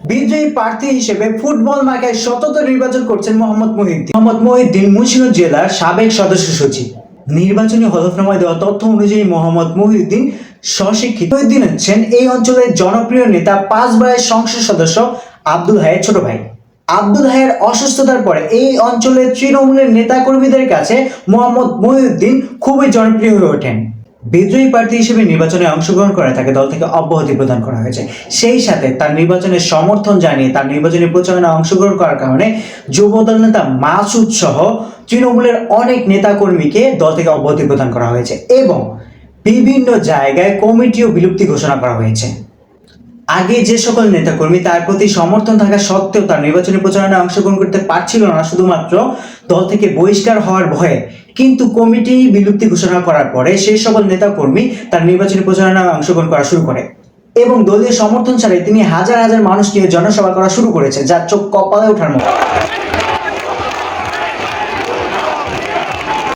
বিজয়ী প্রার্থী হিসেবে ফুটবল মার্কায় সতত নির্বাচন করছেন মোহাম্মদ মহিউদ্দিন। মোহাম্মদ মহিউদ্দিন মুন্সিগঞ্জ জেলার সাবেক সদস্য সচিব। নির্বাচনী হলফনামায় দেওয়া তথ্য অনুযায়ী মোহাম্মদ মহিউদ্দিন স্বশিক্ষিত। মহিউদ্দিন হচ্ছেন এই অঞ্চলের জনপ্রিয় নেতা 5 বারের সংসদ সদস্য আব্দুল হাইয়ের ছোট ভাই। আব্দুল হাইয়ের অসুস্থতার পরে এই অঞ্চলের তৃণমূলের নেতাকর্মীদের কাছে মোহাম্মদ মহিউদ্দিন খুবই জনপ্রিয় হয়ে ওঠেন। বিদ্রোহী প্রার্থী হিসেবে নির্বাচনে অংশগ্রহণ করে তাকে দল থেকে অব্যাহতি প্রদান করা হয়েছে। সেই সাথে তার নির্বাচনের সমর্থন জানিয়ে তার নির্বাচনী প্রচারণায় অংশগ্রহণ করার কারণে যুবদল নেতা মাসুদ সহ তৃণমূলের অনেক নেতাকর্মীকে দল থেকে অব্যাহতি প্রদান করা হয়েছে এবং বিভিন্ন জায়গায় কমিটিও বিলুপ্তি ঘোষণা করা হয়েছে। আগে যে সকল নেতাকর্মী তার প্রতি সমর্থন থাকা সত্ত্বেও তার নির্বাচনী প্রচারণায় অংশগ্রহণ করতে পারছিল না শুধুমাত্র দল থেকে বহিষ্কার হওয়ার ভয়ে, কিন্তু কমিটি বিলুপ্তি ঘোষণা করার পরে সেই সকল নেতাকর্মী তার নির্বাচনী প্রচারণায় অংশগ্রহণ করা শুরু করে এবং দলীয় সমর্থন ছাড়াই তিনি হাজার হাজার মানুষ নিয়ে জনসভা করা শুরু করেছে, যা চোখ কপালে ওঠার মতো।